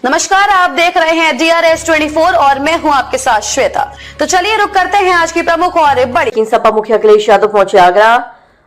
नमस्कार, आप देख रहे हैं DRS24 और मैं हूं आपके साथ श्वेता। तो चलिए रुक करते हैं आज की प्रमुख और बड़ी। सपा मुख्य अखिलेश यादव पहुंचे आगरा।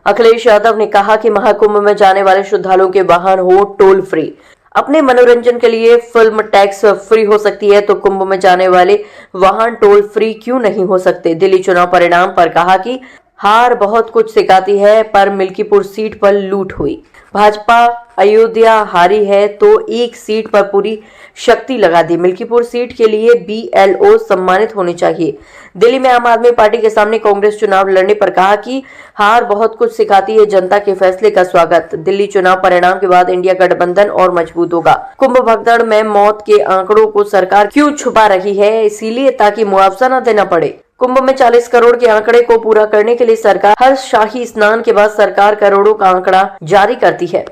अखिलेश यादव ने कहा कि महाकुंभ में जाने वाले श्रद्धालुओं के वाहन हो टोल फ्री। अपने मनोरंजन के लिए फिल्म टैक्स फ्री हो सकती है तो कुंभ में जाने वाले वाहन टोल फ्री क्यों नहीं हो सकते। दिल्ली चुनाव परिणाम पर कहा कि हार बहुत कुछ सिखाती है, पर मिल्कीपुर सीट पर लूट हुई। भाजपा अयोध्या हारी है तो एक सीट पर पूरी शक्ति लगा दी। मिल्कीपुर सीट के लिए BLO सम्मानित होने चाहिए। दिल्ली में आम आदमी पार्टी के सामने कांग्रेस चुनाव लड़ने पर कहा कि हार बहुत कुछ सिखाती है, जनता के फैसले का स्वागत। दिल्ली चुनाव परिणाम के बाद इंडिया गठबंधन और मजबूत होगा। कुंभ भगदड़ में मौत के आंकड़ों को सरकार क्यों छुपा रही है? इसीलिए ताकि मुआवजा न देना पड़े। कुंभ में 40 करोड़ के आंकड़े को पूरा करने के लिए सरकार हर शाही स्नान के बाद सरकार करोड़ों का आंकड़ा जारी करती है।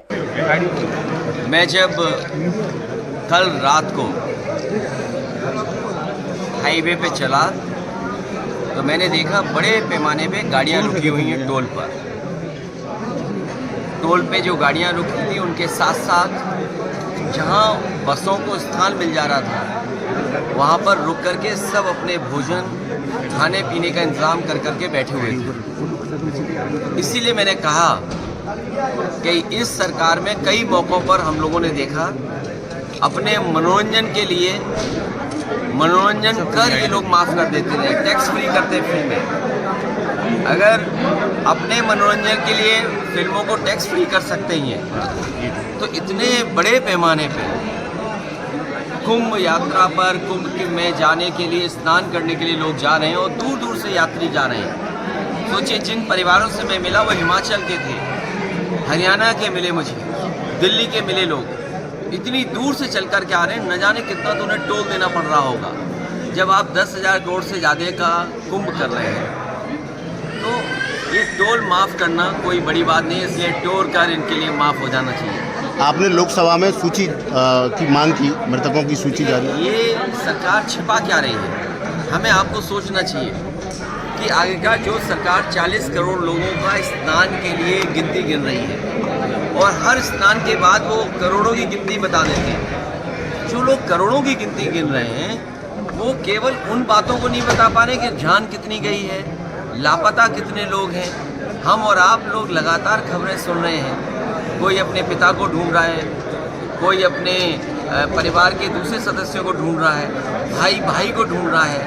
मैं जब कल रात को हाईवे पे चला तो मैंने देखा बड़े पैमाने पे गाड़ियां रुकी हुई हैं टोल पर। टोल पे जो गाड़ियां रुकी थी उनके साथ साथ जहां बसों को स्थान मिल जा रहा था वहाँ पर रुक करके सब अपने भोजन खाने पीने का इंतज़ाम कर करके बैठे हुए थे। इसीलिए मैंने कहा कि इस सरकार में कई मौक़ों पर हम लोगों ने देखा अपने मनोरंजन के लिए मनोरंजन कर ये लोग माफ़ कर देते थे, टैक्स फ्री करते फिल्में। अगर अपने मनोरंजन के लिए फिल्मों को टैक्स फ्री कर सकते ही हैं तो इतने बड़े पैमाने पे कुंभ यात्रा पर कुंभ में जाने के लिए स्नान करने के लिए लोग जा रहे हैं और दूर दूर से यात्री जा रहे हैं। सोचिए, जिन परिवारों से मैं मिला वो हिमाचल के थे, हरियाणा के मिले, मुझे दिल्ली के मिले। लोग इतनी दूर से चल कर के आ रहे हैं, न जाने कितना तो उन्हें टोल देना पड़ रहा होगा जब आप 10,000 करोड़ से ज़्यादा का कुंभ कर रहे हैं। तो ये टोल माफ़ करना कोई बड़ी बात नहीं है, इसलिए टोल कर इनके लिए माफ़ हो जाना चाहिए। आपने लोकसभा में सूची की मांग की, मृतकों की सूची जारी। ये सरकार छिपा क्या रही है? हमें आपको सोचना चाहिए कि आगे का जो सरकार 40 करोड़ लोगों का स्नान के लिए गिनती गिन रही है और हर स्नान के बाद वो करोड़ों की गिनती बता देते हैं। जो लोग करोड़ों की गिनती गिन रहे हैं वो केवल उन बातों को नहीं बता पा रहे कि जान कितनी गई है, लापता कितने लोग हैं। हम और आप लोग लगातार खबरें सुन रहे हैं, कोई अपने पिता को ढूंढ रहा है, कोई अपने परिवार के दूसरे सदस्यों को ढूंढ रहा है, भाई भाई को ढूंढ रहा है,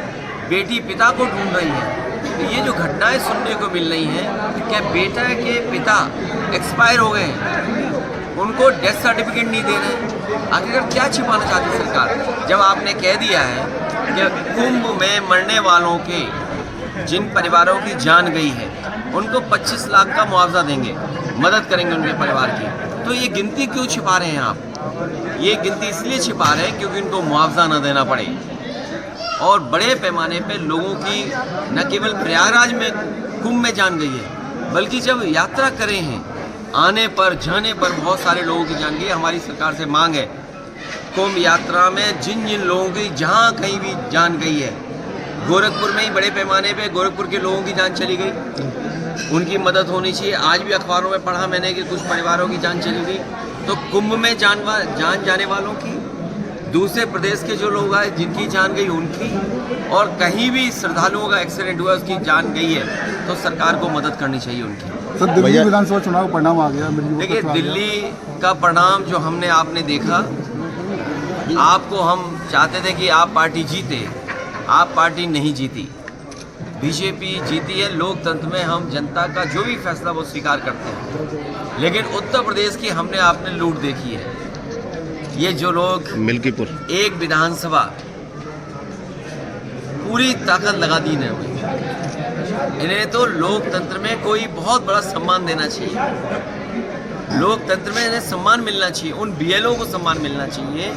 बेटी पिता को ढूंढ रही है। तो ये जो घटनाएं सुनने को मिल रही हैं कि बेटा के पिता एक्सपायर हो गए हैं, उनको डेथ सर्टिफिकेट नहीं दे रहे। आखिरकार क्या छिपाना चाहती सरकार जब आपने कह दिया है कि कुंभ में मरने वालों के जिन परिवारों की जान गई है उनको 25 लाख का मुआवजा देंगे, मदद करेंगे उनके परिवार की। तो ये गिनती क्यों छिपा रहे हैं आप? ये गिनती इसलिए छिपा रहे हैं क्योंकि इनको मुआवजा न देना पड़े। और बड़े पैमाने पे लोगों की न केवल प्रयागराज में कुंभ में जान गई है, बल्कि जब यात्रा करे हैं आने पर जाने पर बहुत सारे लोगों की जान गई है। हमारी सरकार से मांग है कुंभ यात्रा में जिन जिन लोगों की जहाँ कहीं भी जान गई है, गोरखपुर में ही बड़े पैमाने पे गोरखपुर के लोगों की जान चली गई, उनकी मदद होनी चाहिए। आज भी अखबारों में पढ़ा मैंने कि कुछ परिवारों की जान चली गई। तो कुंभ में जान जाने वालों की, दूसरे प्रदेश के जो लोग आए जिनकी जान गई उनकी, और कहीं भी श्रद्धालुओं का एक्सीडेंट हुआ उसकी जान गई है तो सरकार को मदद करनी चाहिए उनकी। सर, दिल्ली विधानसभा चुनाव परिणाम आ गया। देखिए, दिल्ली का परिणाम जो हमने आपने देखा, आपको हम चाहते थे कि आप पार्टी जीते, आप पार्टी नहीं जीती, बीजेपी जीती है। लोकतंत्र में हम जनता का जो भी फैसला वो स्वीकार करते हैं, लेकिन उत्तर प्रदेश की हमने आपने लूट देखी है। ये जो लोग मिल्कीपुर एक विधानसभा पूरी ताकत लगा दी ने, इन्हें तो लोकतंत्र में कोई बहुत बड़ा सम्मान देना चाहिए। लोकतंत्र में इन्हें सम्मान मिलना चाहिए, उन BLO को सम्मान मिलना चाहिए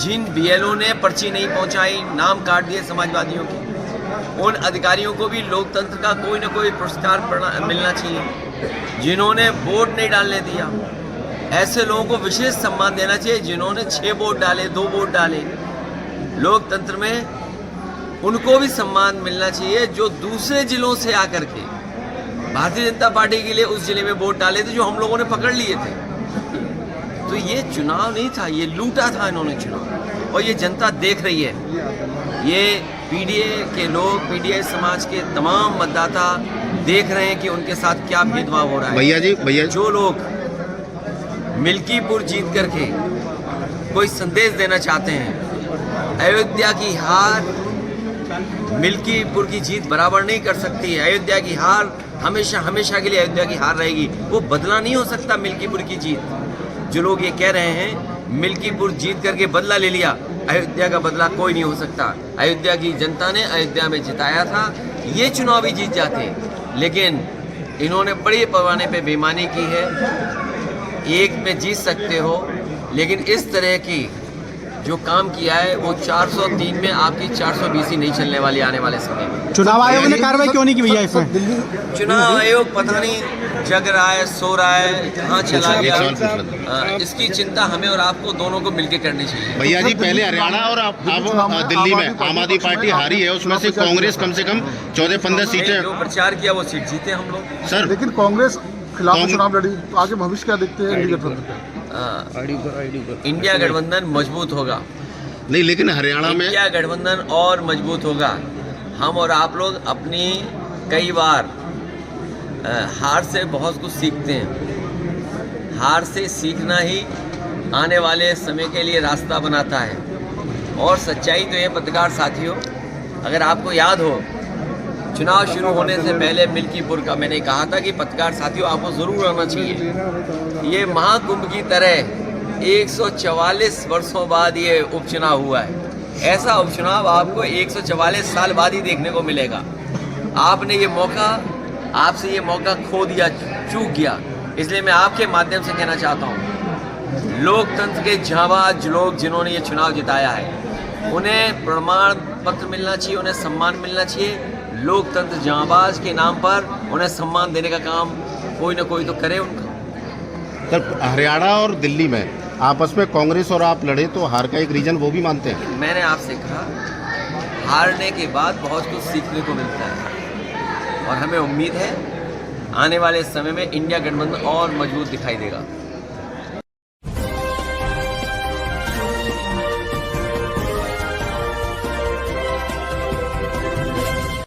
जिन BLO ने पर्ची नहीं पहुंचाई, नाम काट दिए समाजवादियों की। उन अधिकारियों को भी लोकतंत्र का कोई ना कोई पुरस्कार मिलना चाहिए जिन्होंने वोट नहीं डालने दिया। ऐसे लोगों को विशेष सम्मान देना चाहिए जिन्होंने 6 वोट डाले, 2 वोट डाले। लोकतंत्र में उनको भी सम्मान मिलना चाहिए जो दूसरे जिलों से आकर के भारतीय जनता पार्टी के लिए उस जिले में वोट डाले थे जो हम लोगों ने पकड़ लिए थे। तो ये चुनाव नहीं था, ये लूटा था इन्होंने चुनाव। और ये जनता देख रही है। ये पीडीए के लोग, पीडीए समाज के तमाम मतदाता देख रहे हैं कि उनके साथ क्या भेदभाव हो रहा है। भैया जो लोग मिल्कीपुर जीत करके कोई संदेश देना चाहते हैं, अयोध्या की हार मिल्कीपुर की जीत बराबर नहीं कर सकती है। अयोध्या की हार हमेशा हमेशा के लिए अयोध्या की हार रहेगी, वो बदला नहीं हो सकता मिल्कीपुर की जीत। जो लोग ये कह रहे हैं मिल्कीपुर जीत करके बदला ले लिया, अयोध्या का बदला कोई नहीं हो सकता। अयोध्या की जनता ने अयोध्या में जिताया था, ये चुनाव भी जीत जाते, लेकिन इन्होंने बड़े पैमाने पे बेईमानी की है। एक में जीत सकते हो, लेकिन इस तरह की जो काम किया है वो 403 में आपकी 420 ही नहीं चलने वाली आने वाले समय में। चुनाव आयोग ने कार्रवाई क्यों नहीं की भैया इसमें? चुनाव आयोग पता नहीं जग रहा है, सो रहा है, कहाँ चला गया। इसकी चिंता हमें और आपको दोनों को मिलकर करनी चाहिए। भैया जी, पहले हरियाणा और अब दिल्ली में आम आदमी पार्टी हारी है, उसमें से कांग्रेस कम से कम 14-15 सीटें जो प्रचार किया वो सीट जीते हम लोग सर। लेकिन कांग्रेस खिलाफ चुनाव लड़ी, तो आगे भविष्य क्या देखते हैं इंडिया गठबंधन? इंडिया गठबंधन मजबूत होगा। नहीं, लेकिन हरियाणा में इंडिया गठबंधन और मजबूत होगा। हम और आप लोग अपनी कई बार हार से बहुत कुछ सीखते हैं। हार से सीखना ही आने वाले समय के लिए रास्ता बनाता है। और सच्चाई तो ये पत्रकार साथियों, अगर आपको याद हो चुनाव शुरू होने से पहले मिल्कीपुर का मैंने कहा था कि पत्रकार साथियों आपको ज़रूर आना चाहिए। ये महाकुंभ की तरह 144 वर्षों बाद ये उपचुनाव हुआ है। ऐसा उपचुनाव आपको 144 साल बाद ही देखने को मिलेगा। आपने ये मौका, आपसे ये मौका खो दिया, चूक गया। इसलिए मैं आपके माध्यम से कहना चाहता हूँ, लोकतंत्र के जांबाज लोग जिन्होंने ये चुनाव जिताया है, उन्हें प्रमाण पत्र मिलना चाहिए, उन्हें सम्मान मिलना चाहिए। लोकतंत्र जांबाज के नाम पर उन्हें सम्मान देने का काम कोई ना कोई तो करे उनका। सर, हरियाणा और दिल्ली में आपस में कांग्रेस और आप लड़े तो हार का एक रीजन वो भी मानते हैं? मैंने आपसे कहा, हारने के बाद बहुत कुछ सीखने को मिलता है और हमें उम्मीद है आने वाले समय में इंडिया गठबंधन और मजबूत दिखाई देगा।